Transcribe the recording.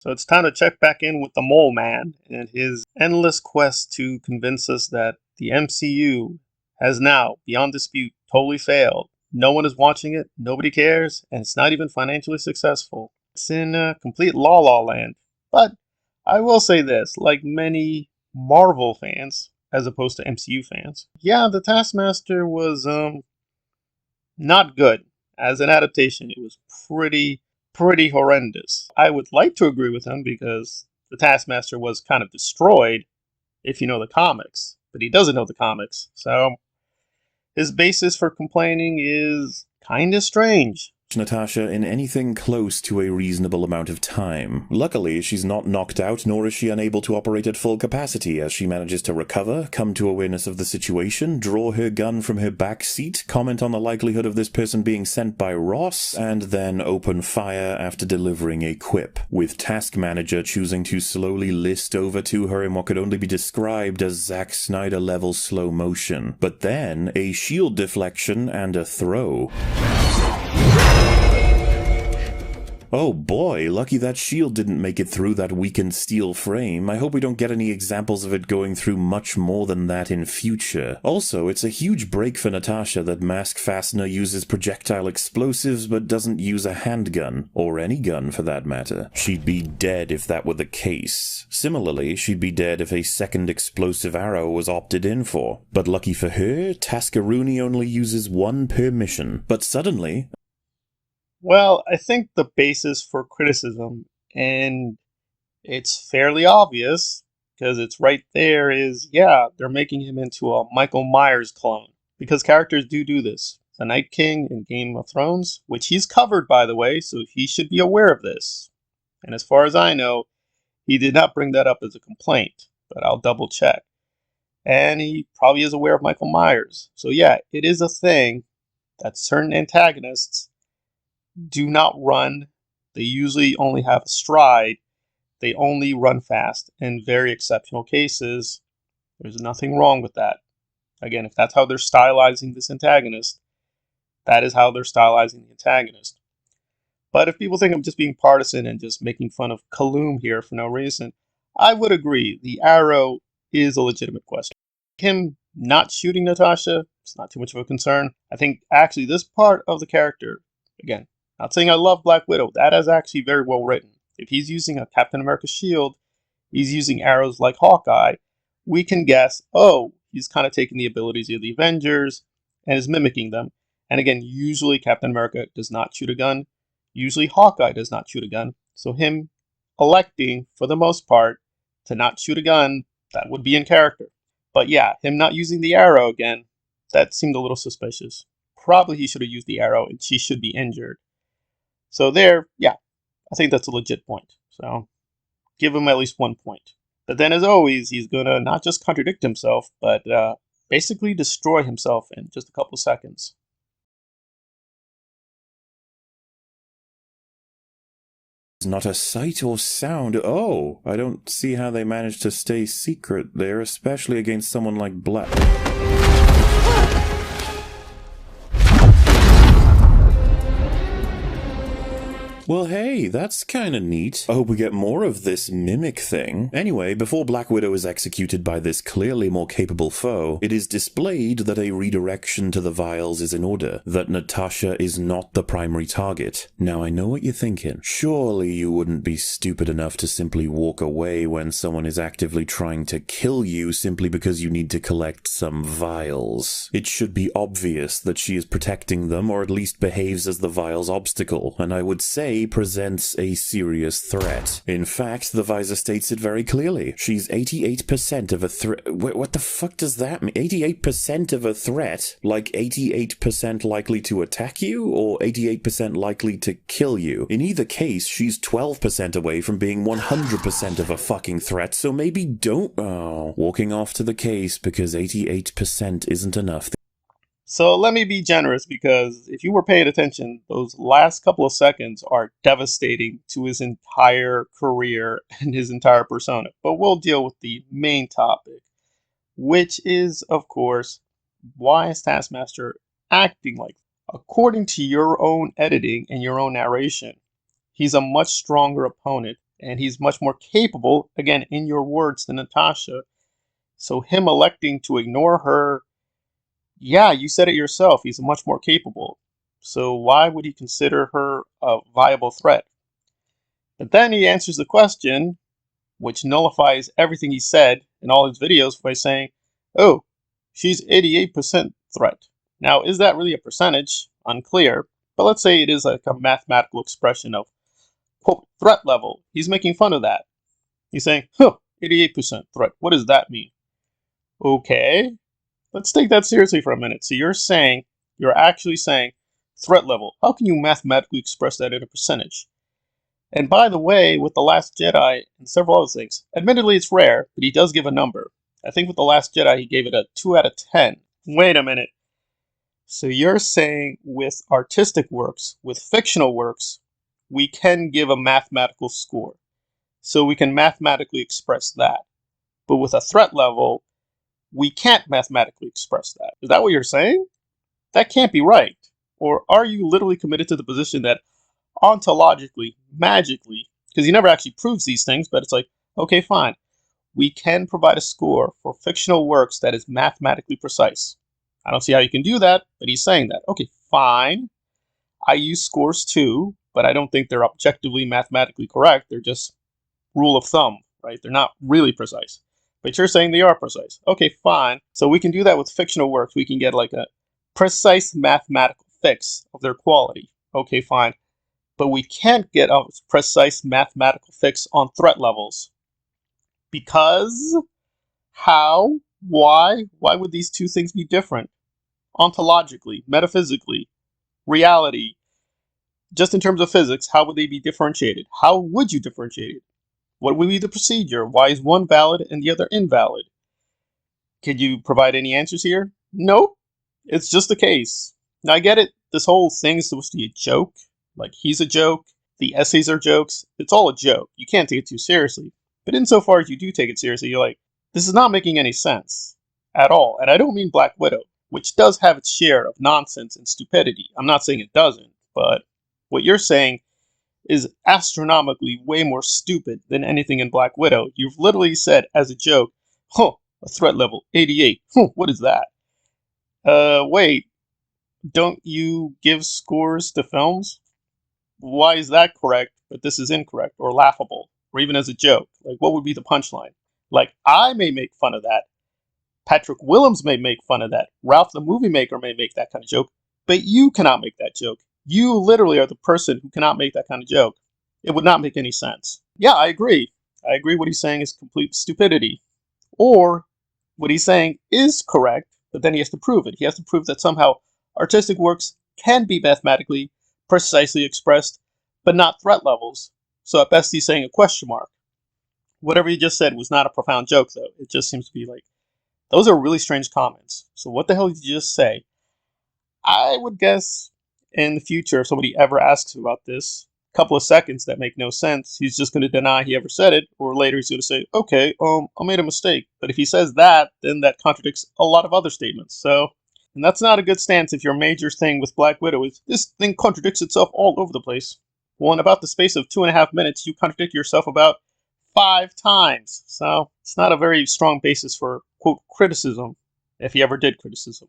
So it's time to check back in with the Mole Man and his endless quest to convince us that the MCU has now, beyond dispute, totally failed. No one is watching it, nobody cares, and it's not even financially successful. It's in complete la land. But I will say this, like many Marvel fans, as opposed to MCU fans, yeah, the Taskmaster was not good. As an adaptation, it was pretty horrendous. I would like to agree with him because the Taskmaster was kind of destroyed if you know the comics, but he doesn't know the comics. So his basis for complaining is kind of strange. Natasha in anything close to a reasonable amount of time. Luckily, she's not knocked out, nor is she unable to operate at full capacity, as she manages to recover, come to awareness of the situation, draw her gun from her back seat, comment on the likelihood of this person being sent by Ross, and then open fire after delivering a quip, with Task Manager choosing to slowly list over to her in what could only be described as Zack Snyder-level slow motion. But then, a shield deflection and a throw. Oh boy, lucky that shield didn't make it through that weakened steel frame. I hope we don't get any examples of it going through much more than that in future. Also, it's a huge break for Natasha that Mask Fastener uses projectile explosives but doesn't use a handgun, or any gun for that matter. She'd be dead if that were the case. Similarly, she'd be dead if a second explosive arrow was opted in for. But lucky for her, Tascaroonie only uses one per mission. But suddenly, Well, I think the basis for criticism, and it's fairly obvious because it's right there, is yeah, they're making him into a Michael Myers clone. Because characters do this. The Night King in Game of Thrones, which he's covered by the way, so he should be aware of this. And as far as I know, he did not bring that up as a complaint, but I'll double check. And he probably is aware of Michael Myers. So yeah, it is a thing that certain antagonists do not run. They usually only have a stride. They only run fast. In very exceptional cases, there's nothing wrong with that. Again, if that's how they're stylizing this antagonist, that is how they're stylizing the antagonist. But if people think I'm just being partisan and just making fun of Callum here for no reason, I would agree. The arrow is a legitimate question. Him not shooting Natasha, it's not too much of a concern. I think actually this part of the character, again, not saying I love Black Widow, that is actually very well written. If he's using a Captain America shield, he's using arrows like Hawkeye, we can guess, oh, he's kind of taking the abilities of the Avengers and is mimicking them. And again, usually Captain America does not shoot a gun. Usually Hawkeye does not shoot a gun. So him electing, for the most part, to not shoot a gun, that would be in character. But yeah, him not using the arrow again, that seemed a little suspicious. Probably he should have used the arrow and she should be injured. So there, yeah, I think that's a legit point. So give him at least 1 point. But then as always, he's going to not just contradict himself, but basically destroy himself in just a couple seconds. not a sight or sound. Oh, I don't see how they managed to stay secret there, especially against someone like Black. Well, hey, that's kinda neat. I hope we get more of this mimic thing. Anyway, before Black Widow is executed by this clearly more capable foe, it is displayed that a redirection to the vials is in order, that Natasha is not the primary target. Now, I know what you're thinking. Surely you wouldn't be stupid enough to simply walk away when someone is actively trying to kill you simply because you need to collect some vials. It should be obvious that she is protecting them, or at least behaves as the vials' obstacle, and I would say presents a serious threat. In fact, the visor states it very clearly. She's 88% of a threat. What the fuck does that mean? 88% of a threat? Like 88% likely to attack you, or 88% likely to kill you? In either case, she's 12% away from being 100% of a fucking threat, so maybe don't... Oh, walking off to the case because 88% isn't enough. So let me be generous, because if you were paying attention, those last couple of seconds are devastating to his entire career and his entire persona. But we'll deal with the main topic, which is, of course, why is Taskmaster acting like that? According to your own editing and your own narration, he's a much stronger opponent and he's much more capable, again, in your words, than Natasha. So him electing to ignore her, yeah, you said it yourself, he's much more capable. So why would he consider her a viable threat? But then he answers the question, which nullifies everything he said in all his videos by saying, oh, she's 88% threat. Now, is that really a percentage? Unclear. But let's say it is like a mathematical expression of, quote, threat level. He's making fun of that. He's saying, 88% threat. What does that mean? Okay, let's take that seriously for a minute. So you're actually saying threat level. How can you mathematically express that in a percentage? And by the way, with The Last Jedi and several other things, admittedly it's rare, but he does give a number. I think with The Last Jedi he gave it a 2 out of 10. Wait a minute. So you're saying with artistic works, with fictional works, we can give a mathematical score. So we can mathematically express that. But with a threat level, we can't mathematically express that. Is that what you're saying? That can't be right. Or are you literally committed to the position that ontologically, magically, because he never actually proves these things, but it's like, okay, fine. We can provide a score for fictional works that is mathematically precise. I don't see how you can do that, but he's saying that. Okay, fine. I use scores too, but I don't think they're objectively mathematically correct. They're just rule of thumb, right? They're not really precise. But you're saying they are precise. Okay, fine. So we can do that with fictional works. We can get like a precise mathematical fix of their quality. Okay, fine. But we can't get a precise mathematical fix on threat levels. Because? How? Why? Why would these two things be different? Ontologically, metaphysically, reality, just in terms of physics, how would they be differentiated? How would you differentiate it? What would be the procedure? Why is one valid and the other invalid? Could you provide any answers here? Nope. It's just a case. Now, I get it. This whole thing is supposed to be a joke. Like, he's a joke. The essays are jokes. It's all a joke. You can't take it too seriously. But insofar as you do take it seriously, you're like, this is not making any sense at all. And I don't mean Black Widow, which does have its share of nonsense and stupidity. I'm not saying it doesn't, but what you're saying is astronomically way more stupid than anything in Black Widow. You've literally said as a joke, a threat level 88. What is that? Wait, don't you give scores to films? Why is that correct, but this is incorrect or laughable, or even as a joke? Like, what would be the punchline? Like, I may make fun of that. Patrick Willems may make fun of that. Ralph the movie maker may make that kind of joke, but you cannot make that joke. You literally are the person who cannot make that kind of joke. It would not make any sense. Yeah, I agree. I agree what he's saying is complete stupidity. Or what he's saying is correct, but then he has to prove it. He has to prove that somehow artistic works can be mathematically precisely expressed, but not threat levels. So at best he's saying a question mark. Whatever he just said was not a profound joke, though. It just seems to be like, those are really strange comments. So what the hell did you just say? I would guess in the future, if somebody ever asks about this, a couple of seconds that make no sense, he's just going to deny he ever said it, or later he's going to say, okay, I made a mistake. But if he says that, then that contradicts a lot of other statements. So, and that's not a good stance if your major thing with Black Widow is, this thing contradicts itself all over the place. Well, in about the space of 2.5 minutes, you contradict yourself about 5 times. So, it's not a very strong basis for, quote, criticism, if he ever did criticism.